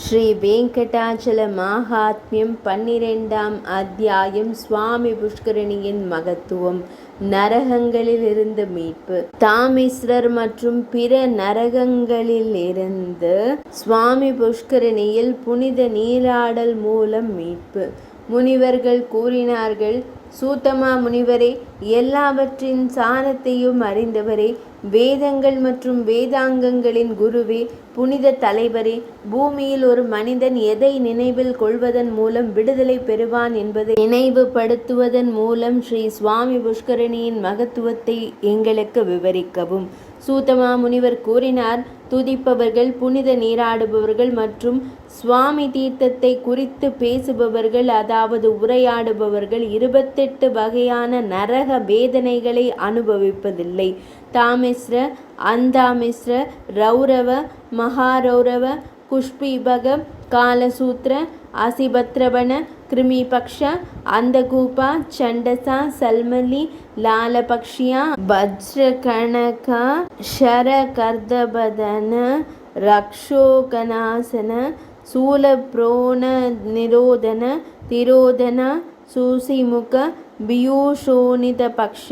ஸ்ரீ வெங்கடாச்சல மாஹாத்மியம் 12ஆம் அத்தியாயம். சுவாமி புஷ்கரணியின் மகத்துவம். நரகங்களிலிருந்து மீட்பு. தாமிஸ்ரர் மற்றும் பிற நரகங்களிலிருந்து சுவாமி புஷ்கரணியில் புனித நீராடல் மூலம் மீட்பு. முனிவர்கள் கூறினார்கள், சூத்தமா முனிவரே, எல்லாவற்றின் சாரத்தையும் அறிந்தவரே, வேதங்கள் மற்றும் வேதாங்கங்களின் குருவே, புனித தலைவரே, பூமியில் ஒரு மனிதன் எதை நினைவில் கொள்வதன் மூலம் விடுதலை பெறுவான் என்பதை நினைவுபடுத்துவதன் மூலம் ஸ்ரீ சுவாமி புஷ்கரணியின் மகத்துவத்தை எங்களுக்கு விவரிக்கவும். சூத்தமா முனிவர் கூறினார், துதிப்பவர்கள், புனித நீராடுபவர்கள் மற்றும் சுவாமி தீர்த்தத்தை குறித்து பேசுபவர்கள், அதாவது உரையாடுபவர்கள் 28 வகையான நரக வேதனைகளை அனுபவிப்பதில்லை. தாமிஸ்ர, அந்தாமிஸ்ர, ரௌரவ, மகாரௌரவ, குஷ்பீபக, காலசூத்ர, அசிபத்ரவண, கிருமிபக்ஷ, அந்தகூபா, சண்டசா, சல்மலி, லாலபக்ஷியா, வஜ்ரகணகா, ஷரகர்தபதன, ரக்ஷோகநாசன, சூலப்ரோண நிரோதன, திரோதன, சூசிமுக, பியூஷோனிதபக்ஷ,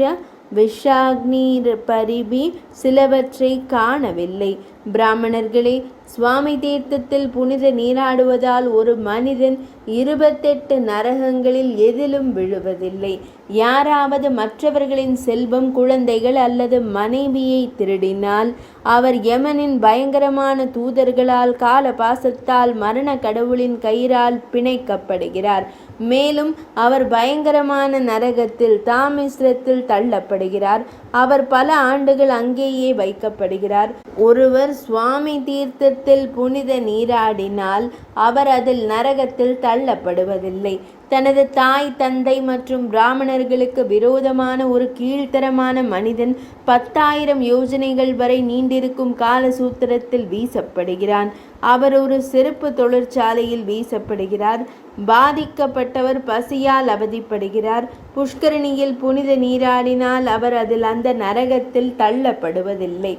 விஷாக்னீர் பரிபி சிலவற்றை காணவில்லை. பிராமணர்களே, சுவாமி தீர்த்தத்தில் புனித நீராடுவதால் ஒரு மனிதன் 28 நரகங்களில் எதிலும் விழுவதில்லை. யாராவது மற்றவர்களின் செல்வம், குழந்தைகள் அல்லது மனைவியை திருடினால் அவர் யமனின் பயங்கரமான தூதர்களால் கால பாசத்தால் மரண கடவுளின் கயிறால் பிணைக்கப்படுகிறார். மேலும் அவர் பயங்கரமான நரகத்தில் தாமிஸ்ரத்தில் தள்ளப்படுகிறார். அவர் பல ஆண்டுகள் அங்கேயே வைக்கப்படுகிறார். ஒருவர் சுவாமி தீர்த்தத்தில் புனித நீராடினால் அவர் அதில் நரகத்தில் தள்ளப்படுவதில்லை. தனது தாய், தந்தை மற்றும் பிராமணர்களுக்கு விரோதமான ஒரு கீழ்த்தரமான மனிதன் 10,000 யோஜனைகள் வரை நீண்டிருக்கும் காலசூத்திரத்தில் வீசப்படுகிறான். அவர் ஒரு செருப்பு தொழிற்சாலையில் வீசப்படுகிறார். பாதிக்கப்பட்டவர் பசியால் அவதிப்படுகிறார். புஷ்கரணியில் புனித நீராடினால் அவர் அதில் அந்த நரகத்தில் தள்ளப்படுவதில்லை.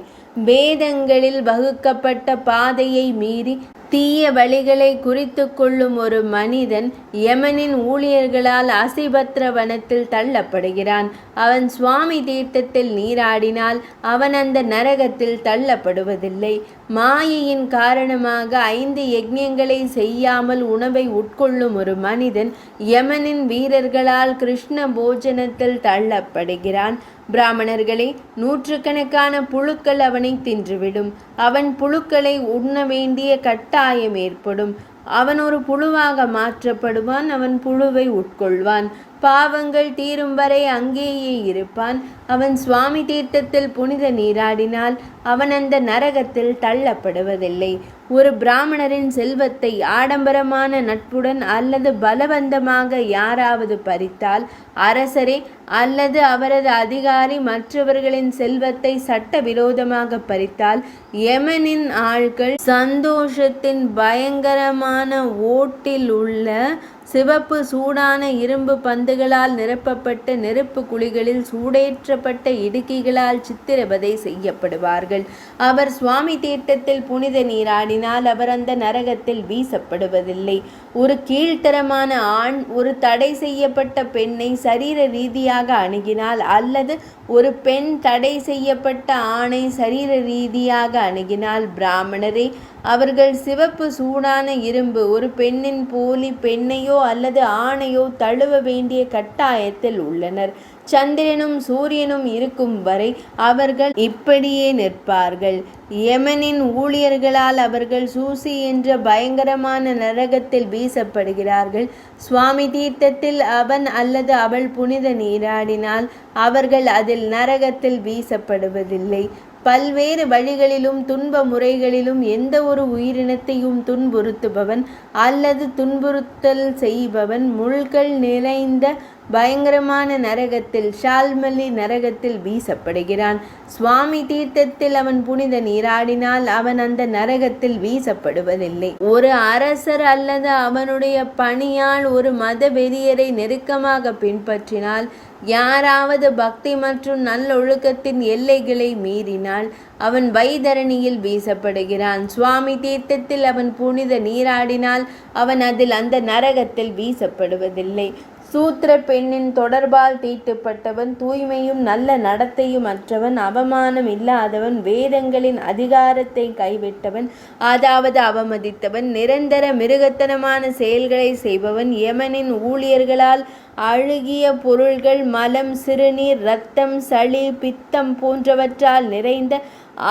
வேதங்களில் வகுக்கப்பட்ட பாதையை மீறி தீய வழிகளை குறித்து கொள்ளும் ஒரு மனிதன் யமனின் ஊழியர்களால் அசிபத்ர வனத்தில் தள்ளப்படுகிறான். அவன் சுவாமி தீர்த்தத்தில் நீராடினால் அவன் அந்த நரகத்தில் தள்ளப்படுவதில்லை. மாயையின் காரணமாக 5 யஜ்ஞங்களை செய்யாமல் உணவை உட்கொள்ளும் ஒரு மனிதன் யமனின் வீரர்களால் கிருஷ்ண போஜனத்தில் தள்ளப்படுகிறான். பிராமணர்களே, நூற்றுக்கணக்கான புழுக்கள் அவனை தின்றுவிடும். அவன் புழுக்களை உண்ண வேண்டிய கட்டாயம் ஏற்படும். அவன் ஒரு புழுவாக மாற்றப்படுவான். அவன் புழுவை உட்கொள்வான். பாவங்கள் தீரும் வரை அங்கேயே இருப்பான். அவன் சுவாமி தீர்த்தத்தில் புனித நீராடினால் அவன் அந்த நரகத்தில் தள்ளப்படுவதில்லை. ஒரு பிராமணரின் செல்வத்தை ஆடம்பரமான நட்புடன் அல்லது பலவந்தமாக யாராவது பறித்தால், அரசரே அல்லது அவரது அதிகாரி மற்றவர்களின் செல்வத்தை சட்டவிரோதமாக பறித்தால், யமனின் ஆட்கள் சந்தோஷத்தின் பயங்கரமான ஓட்டில் உள்ள சிவப்பு சூடான இரும்பு பந்துகளால் நிரப்பப்பட்ட நெருப்பு குழிகளில் சூடேற்றப்பட்ட இடுக்கிகளால் சித்திரவதை செய்யப்படுவார்கள். அவர் சுவாமி தீர்த்தத்தில் புனித நீராடினால் அவர் அந்த நரகத்தில் வீசப்படுவதில்லை. ஒரு கீழ்த்தரமான ஆண் ஒரு தடை செய்யப்பட்ட பெண்ணை சரீர ரீதியாக அணுகினால் அல்லது ஒரு பெண் தடை செய்யப்பட்ட ஆணை சரீர ரீதியாக அணுகினால், பிராமணரே, அவர்கள் சிவப்பு சூடான இரும்பு ஒரு பெண்ணின் போலி பெண்ணையோ அல்லது ஆணையோ தழுவ வேண்டிய கட்டாயத்தில் உள்ளனர். சந்திரனும் சூரியனும் இருக்கும் வரை அவர்கள் இப்படியே நிற்பார்கள். யமனின் ஊழியர்களால் அவர்கள் சூசி என்ற பயங்கரமான நரகத்தில் வீசப்படுகிறார்கள். சுவாமி தீர்த்தத்தில் அவன் அல்லது அவள் புனித நீராடினால் அவர்கள் அதில் நரகத்தில் வீசப்படுவதில்லை. பல்வேறு வழிகளிலும் துன்ப முறைகளிலும் எந்த ஒரு உயிரினத்தையும் துன்புறுத்துபவன் அல்லது துன்புறுத்தல் செய்பவன் முள்கள் நிறைந்த பயங்கரமான நரகத்தில் ஷால்மலி நரகத்தில் வீசப்படுகிறான். சுவாமி தீர்த்தத்தில் அவன் புனித நீராடினால் அவன் அந்த நரகத்தில் வீசப்படுவதில்லை. ஒரு அரசர் அல்லது அவனுடைய பணியால் ஒரு மத வெறியரை நெருக்கமாக பின்பற்றினால், யாராவது பக்தி மற்றும் நல்லொழுக்கத்தின் எல்லைகளை மீறினால் அவன் வைதரணியில் வீசப்படுகிறான். சுவாமி தீர்த்தத்தில் அவன் புனித நீராடினால் அவன் அதில் அந்த நரகத்தில் வீசப்படுவதில்லை. சூத்திர பெண்ணின் தொடர்பால் தீட்டுப்பட்டவன், தூய்மையும் நல்ல நடத்தையும் அற்றவன், அவமானம் இல்லாதவன், வேதங்களின் அதிகாரத்தை கைவிட்டவன், அதாவது அவமதித்தவன், நிரந்தர மிருகத்தனமான செயல்களை செய்பவன், யமனின் ஊழியர்களால் அழுகிய பொருள்கள், மலம், சிறுநீர், இரத்தம், சளி, பித்தம் போன்றவற்றால் நிறைந்த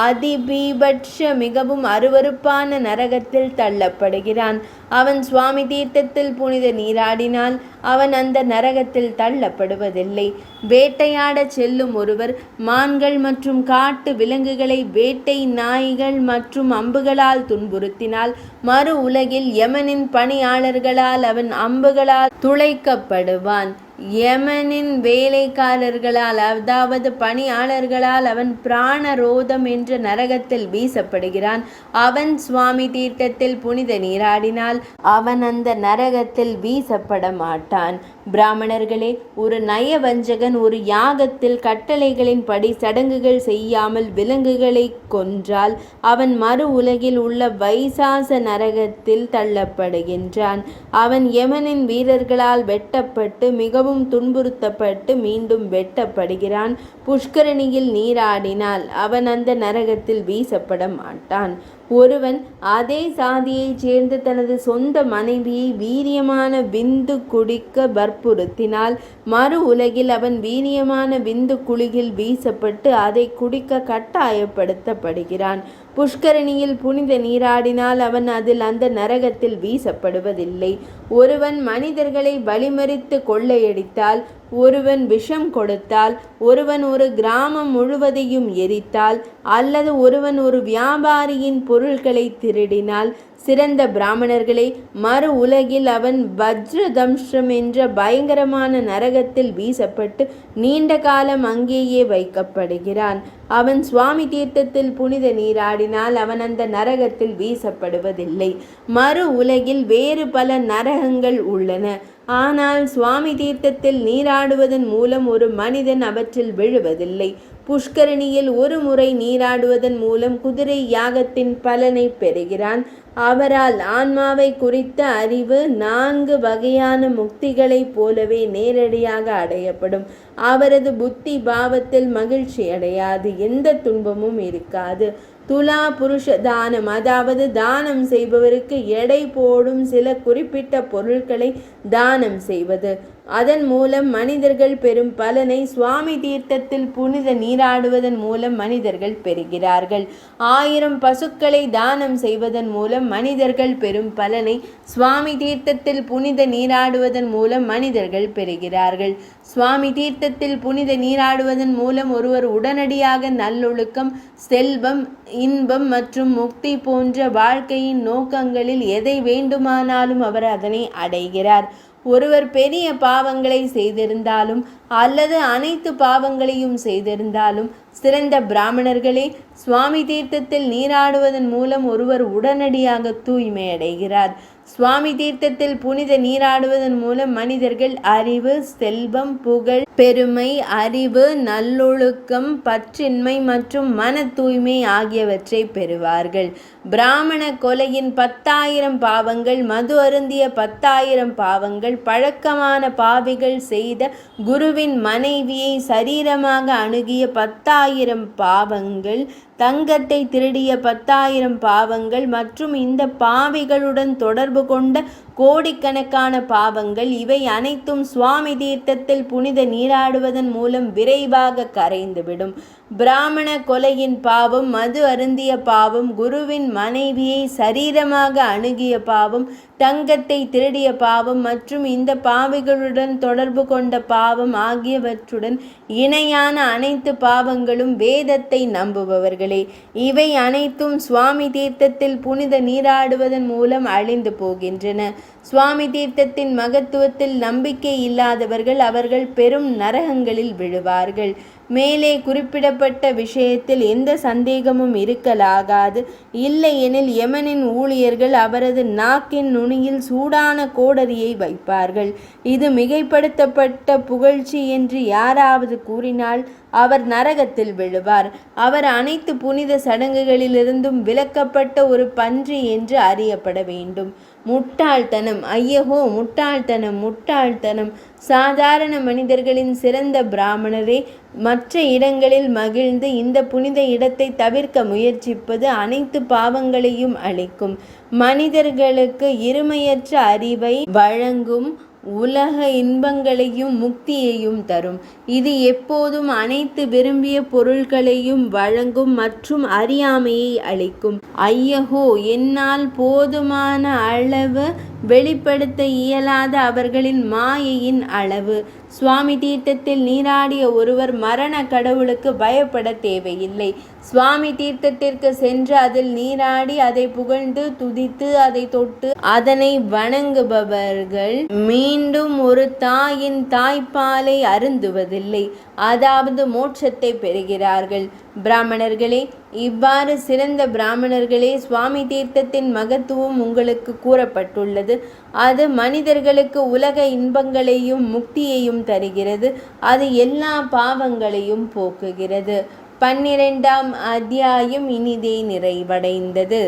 அதிபீபட்ச மிகவும் அருவருப்பான நரகத்தில் தள்ளப்படுகிறான். அவன் சுவாமி தீர்த்தத்தில் புனித நீராடினால் அவன் அந்த நரகத்தில் தள்ளப்படுவதில்லை. வேட்டையாடச் செல்லும் ஒருவர் மான்கள் மற்றும் காட்டு விலங்குகளை வேட்டை நாய்கள் மற்றும் அம்புகளால் துன்புறுத்தினால், மறு உலகில் யமனின் பணியாளர்களால் அவன் அம்புகளால் துளைக்கப்படுவான். யமனின் வேலைக்காரர்களால், அதாவது பணியாளர்களால் அவன் பிராணரோதம் என்ற நரகத்தில் வீசப்படுகிறான். அவன் சுவாமி தீர்த்தத்தில் புனித நீராடினால் அவன் அந்த நரகத்தில் வீசப்பட மாட்டான். பிராமணர்களே, ஒரு நயவஞ்சகன் ஒரு யாகத்தில் கட்டளைகளின் படி சடங்குகள் செய்யாமல் விலங்குகளை கொன்றால் அவன் மறு உலகில் உள்ள வைசாச நரகத்தில் தள்ளப்படுகின்றான். அவன் யமனின் வீரர்களால் வெட்டப்பட்டு மிகவும் துன்புறுத்தப்பட்டு மீண்டும் வெட்டப்படுகிறான். புஷ்கரணியில் நீராடினால் அவன் அந்த நரகத்தில் வீசப்பட மாட்டான். ஒருவன் அதே சாதியைச் சேர்ந்த தனது சொந்த மனைவியை வீரியமான விந்து குடிக்க வற்புறுத்தினால், மறு உலகில் அவன் வீரியமான விந்து குழியில் வீசப்பட்டு அதை குடிக்க கட்டாயப்படுத்தப்படுகிறான். புஷ்கரணியில் புனித நீராடினால் அவன் அதில் அந்த நரகத்தில் வீசப்படுவதில்லை. ஒருவன் மனிதர்களை வழிமறித்து கொள்ளையடித்தால், ஒருவன் விஷம் கொடுத்தால், ஒருவன் ஒரு கிராமம் முழுவதையும் எரித்தால், அல்லது ஒருவன் ஒரு வியாபாரியின் பொருள்களை திருடினால், சிறந்த பிராமணர்களே, மறு உலகில் அவன் வஜ்ரதம்ஷம் என்ற பயங்கரமான நரகத்தில் வீசப்பட்டு நீண்ட காலம் அங்கேயே வைக்கப்படுகிறான். அவன் சுவாமி தீர்த்தத்தில் புனித நீராடினால் அவன் அந்த நரகத்தில் வீசப்படுவதில்லை. மறு உலகில் வேறு பல நரகங்கள் உள்ளன. ஆனால் சுவாமி தீர்த்தத்தில் நீராடுவதன் மூலம் ஒரு மனிதன் அவற்றில் விழுவதில்லை. புஷ்கரணியில் ஒரு முறை நீராடுவதன் மூலம் குதிரை யாகத்தின் பலனை பெறுகிறான். அவரால் ஆன்மாவை குறித்த அறிவு 4 வகையான முக்திகளைப் போலவே நேரடியாக அடையப்படும். அவரது புத்தி பாவத்தில் மகிழ்ச்சி அடையாது, எந்த துன்பமும் இருக்காது. துலா புருஷ தானம், அதாவது தானம் செய்பவருக்கு எடை போடும் சில குறிப்பிட்ட பொருட்களை தானம் செய்வது. அதன் மூலம் மனிதர்கள் பெறும் பலனை சுவாமி தீர்த்தத்தில் புனித நீராடுவதன் மூலம் மனிதர்கள் பெறுகிறார்கள். 1000 பசுக்களை தானம் செய்வதன் மூலம் மனிதர்கள் பெறும் பலனை சுவாமி தீர்த்தத்தில் புனித நீராடுவதன் மூலம் மனிதர்கள் பெறுகிறார்கள். சுவாமி தீர்த்தத்தில் புனித நீராடுவதன் மூலம் ஒருவர் உடனடியாக நல்லொழுக்கம், செல்வம், இன்பம் மற்றும் முக்தி போன்ற வாழ்க்கையின் நோக்கங்களில் எதை வேண்டுமானாலும் அவர் அதனை அடைகிறார். ஒருவர் பெரிய பாவங்களை செய்திருந்தாலும் அல்லது அனைத்து பாவங்களையும் செய்திருந்தாலும், சிறந்த பிராமணர்களே, சுவாமி தீர்த்தத்தில் நீராடுவதன் மூலம் ஒருவர் உடனடியாக தூய்மை அடைகிறார். சுவாமி தீர்த்தத்தில் புனித நீராடுவதன் மூலம் மனிதர்கள் அறிவு, செல்வம், புகழ், பெருமை, அறிவு, நல்லொழுக்கம், பற்றின்மை மற்றும் மன தூய்மை ஆகியவற்றை பெறுவார்கள். பிராமண கொலையின் 10,000 பாவங்கள், மது அருந்திய 10,000 பாவங்கள், பழக்கமான பாவிகள் செய்த குருவின் மனைவியை சரீரமாக அணுகிய 10,000 பாவங்கள், தங்கத்தை திருடிய 10,000 பாவங்கள் மற்றும் இந்த பாவிகளுடன் தொடர்பு கொண்ட கோடிக்கணக்கான பாவங்கள், இவை அனைத்தும் சுவாமி தீர்த்தத்தில் புனித நீராடுவதன் மூலம் விரைவாக கரைந்துவிடும். பிராமண கொலையின் பாவம், மது அருந்திய பாவம், குருவின் மனைவியை சரீரமாக அணுகிய பாவம், தங்கத்தை திருடிய பாவம் மற்றும் இந்த பாவிகளுடன் தொடர்பு கொண்ட பாவம் ஆகியவற்றுடன் இணையான அனைத்து பாவங்களும் வேதத்தை நம்புபவர்கள் பிராமணர்களே, இவை அனைத்தும் சுவாமி தீர்த்தத்தில் புனித நீராடுவதன் மூலம் அழிந்து போகின்றன. சுவாமி தீர்த்தத்தின் மகத்துவத்தில் நம்பிக்கை இல்லாதவர்கள் அவர்கள் பெரும் நரகங்களில் விழுவார்கள். மேலே குறிப்பிடப்பட்ட விஷயத்தில் எந்த சந்தேகமும் இருக்கலாகாது. இல்லையெனில் யமனின் ஊழியர்கள் அவரது நாக்கின் நுனியில் சூடான கோடரியை வைப்பார்கள். இது மிகைப்படுத்தப்பட்ட புகழ்ச்சி என்று யாராவது கூறினால் அவர் நரகத்தில் விழுவார். அவர் அனைத்து புனித சடங்குகளிலிருந்தும் விலக்கப்பட்ட ஒரு பன்றி என்று அறியப்பட வேண்டும். முட்டாள்தனம்! ஐயகோ முட்டாள்தனம், முட்டாள்தனம்! சாதாரண மனிதர்களின் சிறந்த பிராமணரே, மற்ற இடங்களில் மகிழ்ந்து இந்த புனித இடத்தை தவிர்க்க முயற்சிப்பது அனைத்து பாவங்களையும் அளிக்கும். மனிதர்களுக்கு இருமையற்ற அறிவை வழங்கும், உலக இன்பங்களையும் முக்தியையும் தரும். இது எப்போதும் அனைத்து விரும்பிய பொருள்களையும் வழங்கும் மற்றும் அறியாமையை அளிக்கும். ஐயகோ, என்னால் போதுமான அளவு வெளிப்படுத்த இயலாத அவர்களின் மாயையின் அளவு. சுவாமி தீர்த்தத்தில் நீராடிய ஒருவர் மரண கடவுளுக்கு பயப்பட தேவையில்லை. சுவாமி தீர்த்தத்திற்கு சென்று அதில் நீராடி அதை புகழ்ந்து துதித்து அதை தொட்டு அதனை வணங்குபவர்கள் மீண்டும் ஒரு தாயின் தாய்ப்பாலை அருந்துவதில்லை, அதாவது மோட்சத்தை பெறுகிறார்கள். பிராமணர்களே, இவ்வாறு சிறந்த பிராமணர்களே, சுவாமி தீர்த்தத்தின் மகத்துவம் உங்களுக்கு கூறப்பட்டுள்ளது. அது மனிதர்களுக்கு உலக இன்பங்களையும் முக்தியையும் தருகிறது. அது எல்லா பாவங்களையும் போக்குகிறது. 12ஆம் அத்தியாயம் இனிதே நிறைவடைந்தது.